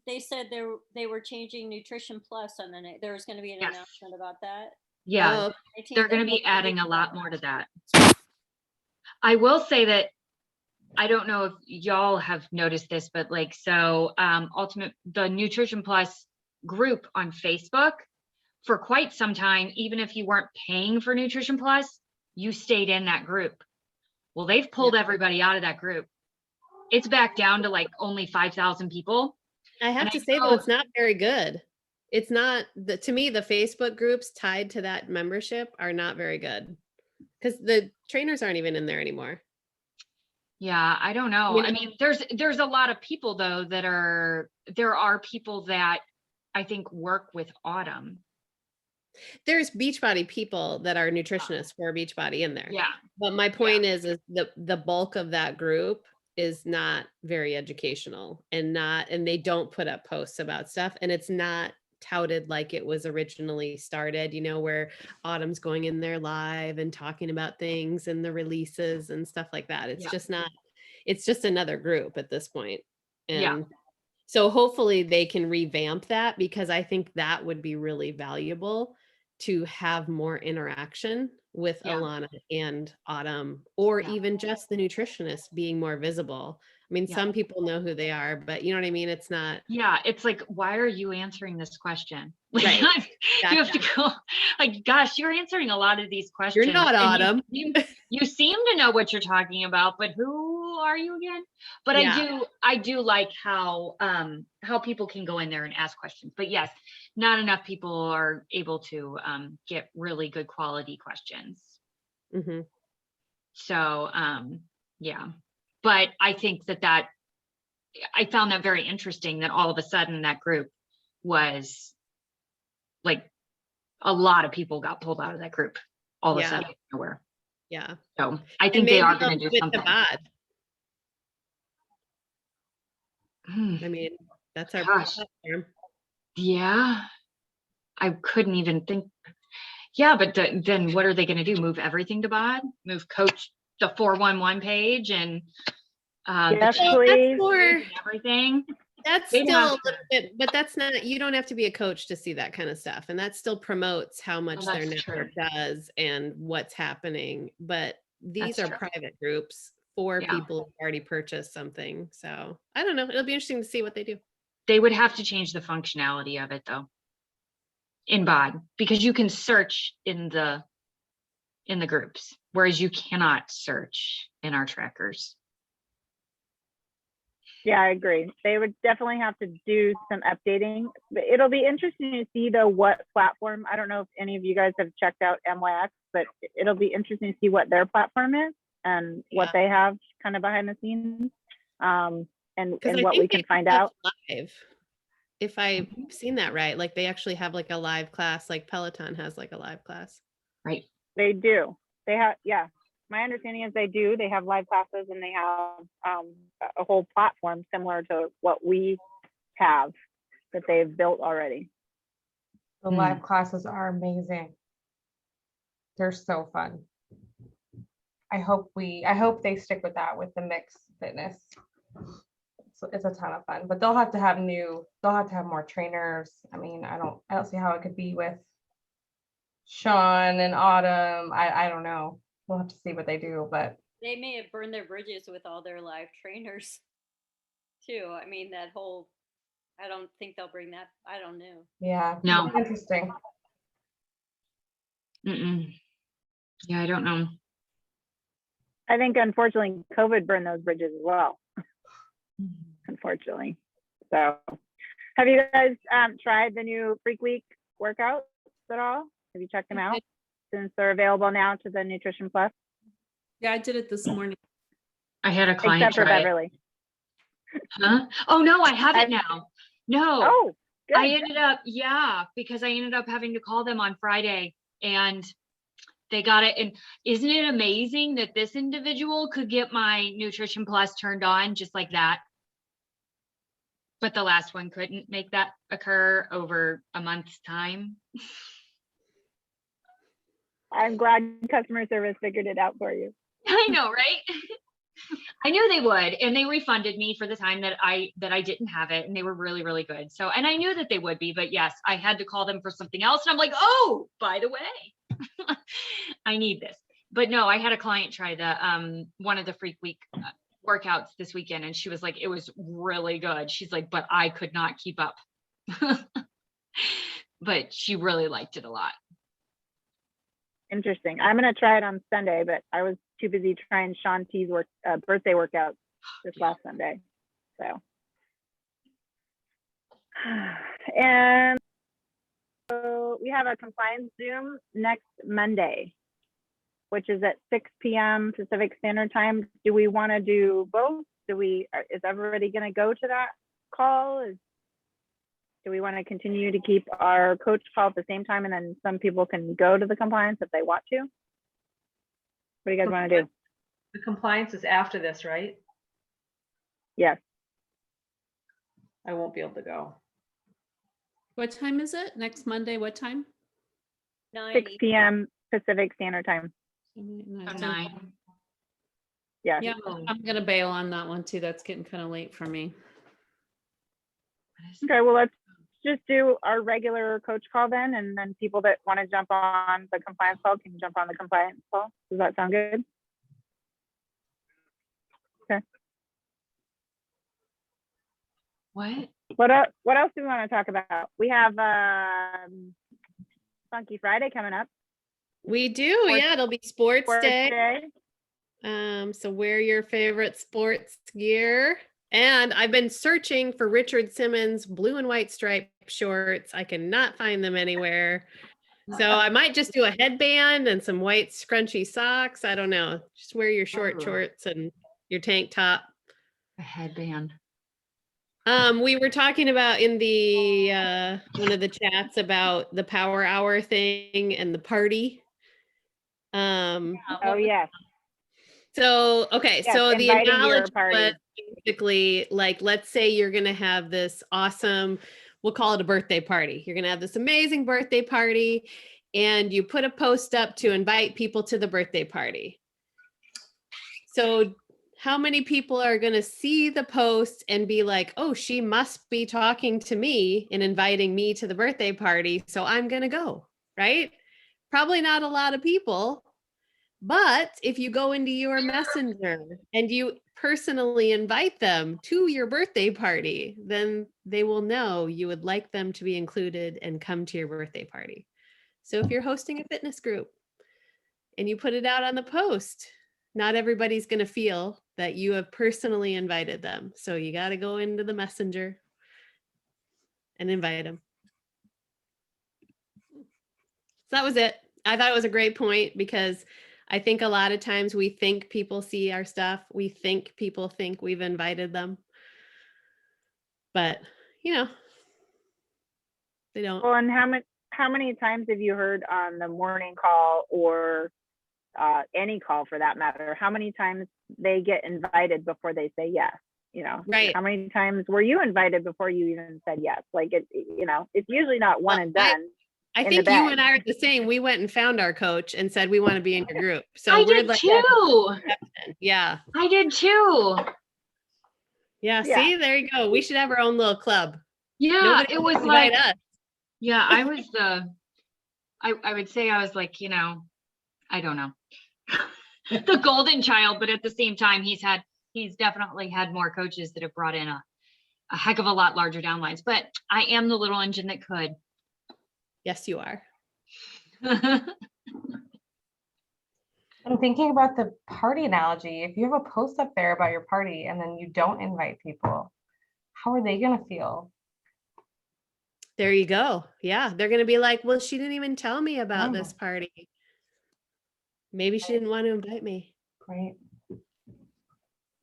they said they were changing Nutrition Plus on the night. There was going to be an Yes. announcement about that. Yeah, Oh, they're going to be adding a lot more to that. I will say that I don't know if y'all have noticed this, but like, so the Nutrition Plus group on Facebook, for quite some time, even if you weren't paying for Nutrition Plus, you stayed in that group. Well, they've pulled everybody out of that group. It's back down to like only 5,000 people. I have And to I say though, know- it's not very good. It's not to me, the Facebook groups tied to that membership are not very good because the trainers aren't even in there anymore. Yeah, I don't know. mean- I mean, there's a lot of people though there are people that I think work with Autumn. There's Beachbody people that are nutritionists for Beachbody in there. Yeah. But my point is the bulk of that group is not very educational and they don't put up posts about stuff, and it's not touted like it was originally started, where Autumn's going in there live and talking about things and the releases and stuff like that. It's just not, it's just another group at this point. And so hopefully they can revamp that, because I think that would be really valuable to have more interaction with Alana and Autumn, or even just the nutritionist being more visible. I mean, some people know who they are, but you know what I mean? It's not. Yeah, it's like, why are you answering this question? Right. You have to go, like, gosh, you're answering a lot of these questions. You're not and Autumn. You seem to know what you're talking about, but who are you again? But I do like how people can go in there and ask questions. But yes, not enough people are able to get really good quality questions. Mm-hmm. So yeah, but I think that I found that very interesting that all of a sudden that group was like a lot of people got pulled out of that group all of a sudden nowhere. Yeah. So I think they are going to do something. I mean, that's our platform. Yeah. I couldn't even think. Yeah, but then what are they going to do? Move everything to BOD? Move Coach the 411 page and yes, please. Everything. That's still a little bit, but that's not, you don't have to be a coach to see that kind of stuff. And that still promotes how much their network does and what's happening. But these are private groups for people who already purchased something. So I don't know. It'll be interesting to see what they do. They would have to change the functionality of it though. In BOD, because you can search in the groups, whereas you cannot search in our trackers. Yeah, I agree. They would definitely have to do some updating. But it'll be interesting to see though what platform. I don't know if any of you guys have checked out MYX, but it'll be interesting to see what their platform is and what they have kind of behind the scenes, and what we can find out. Live. If I've seen that right, like they actually have like a live class, like Peloton has like a live class. Right. They do. They have, my understanding is they do. They have live classes and they have a whole platform similar to what we have that they've built already. The live classes are amazing. They're so fun. I hope they stick with that with the mixed fitness. It's a ton of fun, but they'll have to have more trainers. I mean, I don't see how it could be with Sean and Autumn. I don't know. We'll have to see what they do, but they may have burned their bridges with all their live trainers too. I mean, I don't think they'll bring that. I don't know. Yeah. No. Interesting. Yeah, I don't know. I think unfortunately COVID burned those bridges as well. Unfortunately. So have you guys tried the new Freak Week workouts at all? Have you checked them out since they're available now to the Nutrition Plus? Yeah, I did it this morning. I had a client except for try Beverly. Huh? Oh no, I have it now. No. Oh, good. I ended up, because I ended up having to call them on Friday and they got it. And isn't it amazing that this individual could get my Nutrition Plus turned on just like that? But the last one couldn't make that occur over a month's time. I'm glad customer service figured it out for you. I know, right? I knew they would, and they refunded me for the time that I didn't have it, and they were really, really good. So, and I knew that they would be, but yes, I had to call them for something else, and I'm like, oh, by the way. I need this. But no, I had a client try the one of the Freak Week workouts this weekend, and she was like, it was really good. She's like, but I could not keep up. But she really liked it a lot. Interesting. I'm gonna try it on Sunday, but I was too busy trying Sean T's birthday workout this last Sunday. So, and so we have a compliance Zoom next Monday, which is at 6 p.m. Pacific Standard Time. Do we want to do both? Is everybody going to go to that call? Do we want to continue to keep our coach call at the same time, and then some people can go to the compliance if they want to? What do you guys want to do? The compliance is after this, right? Yes. I won't be able to go. What time is it? Next Monday, what time? 6 p.m. Pacific Standard Time. Oh, 9. Yes. Yeah, I'm gonna bail on that one too. That's getting kind of late for me. Okay, well, let's just do our regular coach call then, and then people that want to jump on the compliance call can jump on the compliance call. Does that sound good? Okay. What? What else do we want to talk about? We have Funky Friday coming up. We do, yeah, it'll be sports day. Day. So wear your favorite sports gear. And I've been searching for Richard Simmons blue and white striped shorts. I cannot find them anywhere. So I might just do a headband and some white scrunchy socks. I don't know. Just wear your short shorts and your tank top. A headband. We were talking about in the one of the chats about the power hour thing and the party. Oh yes. So, okay, Yes, so the inviting your analogy party. was basically like, let's say you're going to have this awesome, we'll call it a birthday party. You're going to have this amazing birthday party, and you put a post up to invite people to the birthday party. So how many people are going to see the post and be like, oh, she must be talking to me and inviting me to the birthday party, so I'm going to go, right? Probably not a lot of people. But if you go into your messenger and you personally invite them to your birthday party, then they will know you would like them to be included and come to your birthday party. So if you're hosting a fitness group and you put it out on the post, not everybody's going to feel that you have personally invited them. So you got to go into the messenger and invite them. So that was it. I thought it was a great point because I think a lot of times we think people see our stuff. We think people think we've invited them. But, you know, they don't. Well, and how many times have you heard on the morning call or any call for that matter, how many times they get invited before they say yes? You know, right. How many times were you invited before you even said yes? Like it, you know, it's usually not one and done. I think you and I are the same. We went and found our coach and said, we want to be in your group. So I we're did like, too. Yeah. I did too. Yeah. See, there you go. We should have our own little club. Yeah. Nobody it was invite like, us. yeah, I was I would say I was like, you know, I don't know, the golden child, but at the same time, he's definitely had more coaches that have brought in a heck of a lot larger downlines, but I am the little engine that could. Yes, you are. I'm thinking about the party analogy. If you have a post up there about your party and then you don't invite people, how are they going to feel? There you go. Yeah. They're going to be like, well, she didn't even tell me about this party. Maybe she didn't want to invite me. Great.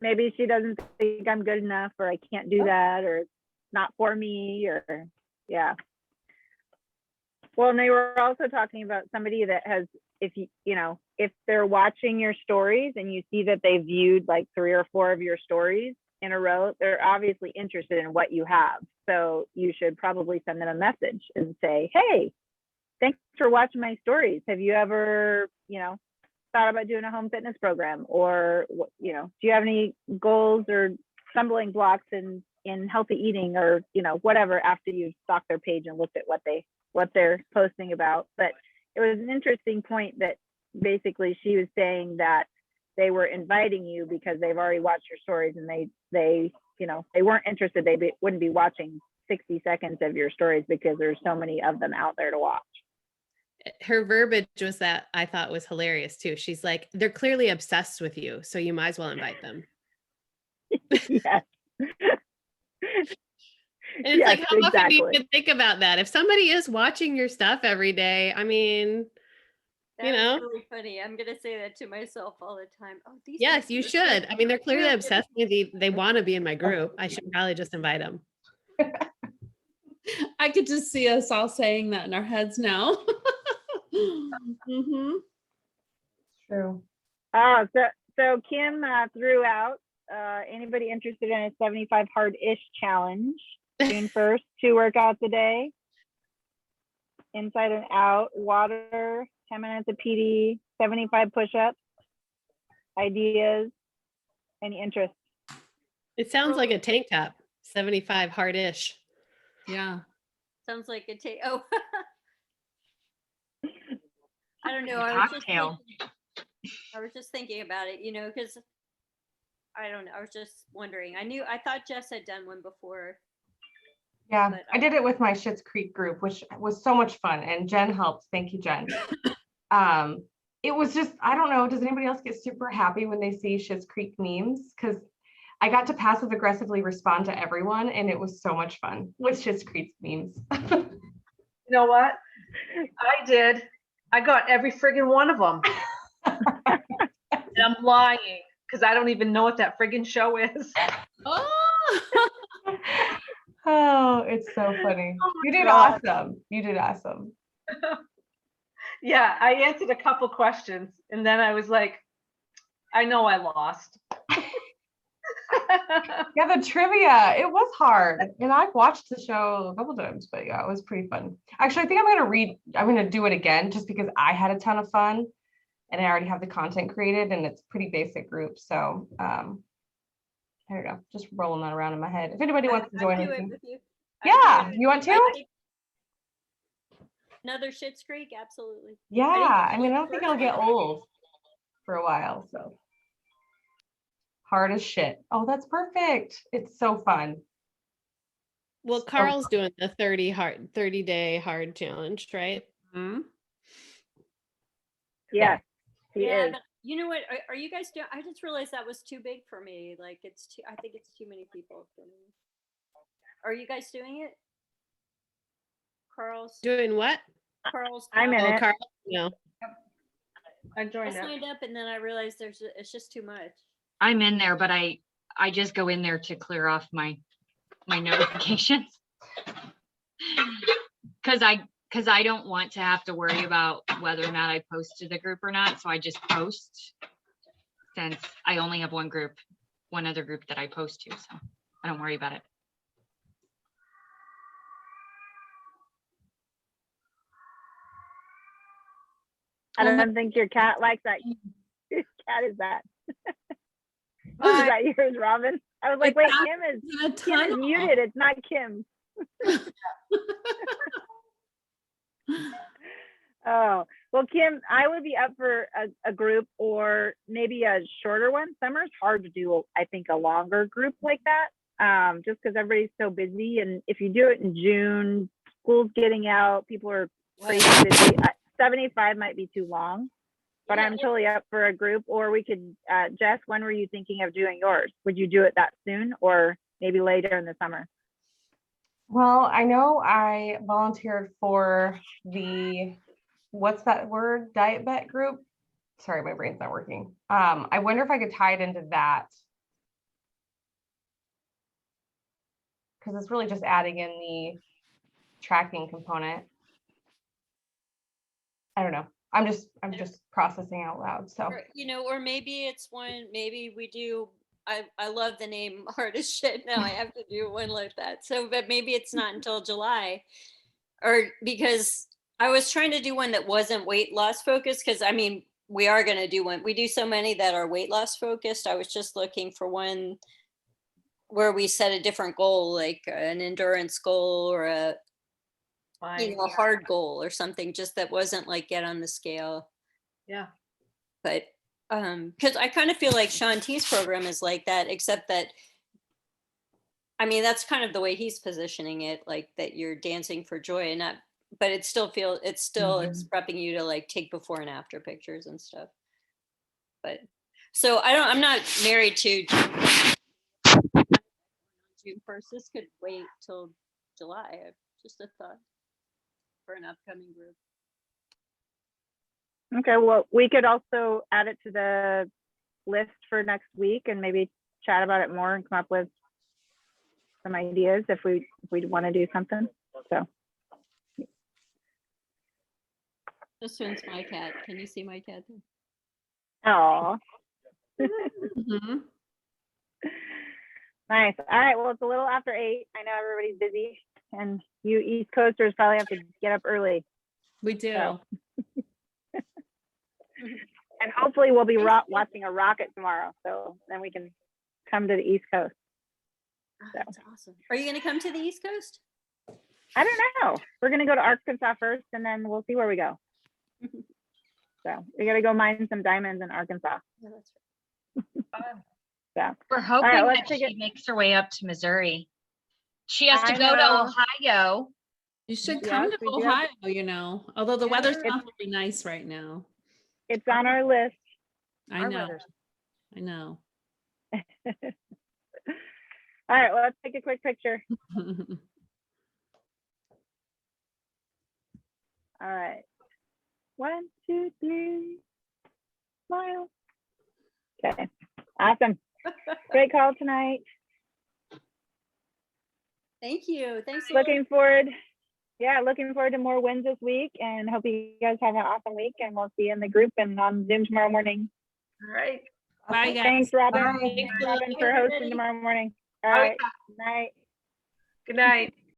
Maybe she doesn't think I'm good enough, or I can't do that, or it's not for me, or yeah. Well, and they were also talking about somebody that has, if if they're watching your stories and you see that they viewed like 3 or 4 of your stories in a row, they're obviously interested in what you have. So you should probably send them a message and say, hey, thanks for watching my stories. Have you ever, thought about doing a home fitness program? Or, do you have any goals or stumbling blocks in healthy eating, or, whatever, after you've stalked their page and looked at what they're posting about. But it was an interesting point that basically she was saying that they were inviting you because they've already watched your stories, and they they weren't interested. Wouldn't be watching 60 seconds of your stories because there's so many of them out there to watch. Her verbiage was that I thought was hilarious too. She's like, they're clearly obsessed with you, so you might as well invite them. Yes. And it's like, Yes, how often do you exactly. even think about that? If somebody is watching your stuff every day, I mean, That was really funny. I'm gonna say that to myself all the time. Oh, these yes, people you are so should. I mean, they're clearly cute. obsessed with you. They want to be in my group. I should probably just invite them. I could just see us all saying that in our heads now. Mm-hmm. True. Oh, so Kim threw out anybody interested in a 75 hard-ish challenge. June 1st, 2 workouts a day, inside and out, water, 10 minutes of PD, 75 push-ups. Ideas? Any interest? It sounds like a tank top. 75 hard-ish. Yeah. Sounds like a take. Oh, I don't know. Cocktail. I was just thinking about it, because I don't know. I was just wondering. I thought Jess had done one before. Yeah, But, I did it with my Schitt's Creek group, which was so much fun, and Jen helped. Thank you, Jen. It was just, I don't know, does anybody else get super happy when they see Schitt's Creek memes? Because I got to passive aggressively respond to everyone, and it was so much fun with Schitt's Creek memes. You know what? I did. I got every friggin' one of them. And I'm lying because I don't even know what that friggin' show is. Oh, Oh, it's so funny. Oh my You did God. awesome. You did awesome. Yeah, I answered a couple questions and then I was like, I know I lost. Yeah, the trivia, it was hard. And I've watched the show a couple times, but yeah, it was pretty fun. Actually, I think I'm gonna do it again just because I had a ton of fun and I already have the content created and it's pretty basic group. So there you go. Just rolling that around in my head. If anybody wants to join I'd do with it me. with you. Yeah, you want to? I think another Schitt's Creek, absolutely. Yeah, I mean, I don't think first it'll get one. old for a while. So hard as shit. Oh, that's perfect. It's so fun. Well, So Carl's doing the 30-day hard challenge, right? Mhm. Yes, he Yeah, is. but you know what? Are you guys doing? I just realized that was too big for me. Like I think it's too many people for me. Are you guys doing it? Carl's Doing what? I'm in Oh, it. Carl, no. I I joined it. signed up and then I realized it's just too much. I'm in there, but I just go in there to clear off my notifications. Because I don't want to have to worry about whether or not I post to the group or not. So I just post since I only have one other group that I post to. So I don't worry about it. I don't think your cat likes that. Whose cat is that? Oh, is that yours, Robin? I was like, wait, Kim in a is tunnel. muted. It's not Kim. Oh, well, Kim, I would be up for a group or maybe a shorter one. Summer's hard to do, I think, a longer group like that, just because everybody's so busy. And if you do it in June, school's getting out, people are crazy busy. 75 might be too long, but I'm totally up for a group. Or we could, Jess, when were you thinking of doing yours? Would you do it that soon or maybe later in the summer? Well, I know I volunteered for the, what's that word? Diet Bet group. Sorry, my brain's not working. I wonder if I could tie it into that. Because it's really just adding in the tracking component. I don't know. I'm just processing out loud. So Or maybe it's one. Maybe we do. I love the name Hard as Shit. Now I have to do one like that. So, but maybe it's not until July, or because I was trying to do one that wasn't weight loss focused. Because I mean, we are going to do one. We do so many that are weight loss focused. I was just looking for one where we set a different goal, like an endurance goal or Fine. a hard goal or something, just that wasn't like get on the scale. Yeah. But because I kind of feel like Sean T's program is like that, except that, I mean, that's kind of the way he's positioning it, like that you're dancing for joy and not, but it still is prepping you to like take before and after pictures and stuff. But so I'm not married to June 1st. This could wait till July. Just a thought for an upcoming group. Okay, well, we could also add it to the list for next week and maybe chat about it more and come up with some ideas if we want to do something. So This one's my cat. Can you see my cat? oh, Mhm. nice. All right, well, it's a little after 8. I know everybody's busy, and you East Coasters probably have to get up early. We do. So. And hopefully we'll be watching a rocket tomorrow, so then we can come to the East Coast. Oh, that's awesome. Are you going to come to the East Coast? I don't know. We're gonna go to Arkansas first, and then we'll see where we go. So we gotta go mine some diamonds in Arkansas. Yeah, that's right. So We're hoping right, let's that take she makes her way up to Missouri. She has to I go to know. Ohio. You should Yes, come to we do have Ohio, although the Yeah, weather's it's- not very nice right now. it's on our list. I Our know. weather's- I know. All right, well, let's take a quick picture. All right. 1, 2, 3. Smile. Okay. Awesome. Great call tonight. Thank you. Thanks. Looking forward to more wins this week, and hope you guys have an awesome week, and we'll see you in the group and on Zoom tomorrow morning. All right. Bye, guys. Thanks, Robin. Bye. Thanks, Robin, for hosting tomorrow morning. All Oh, right. yeah. Night. Good night.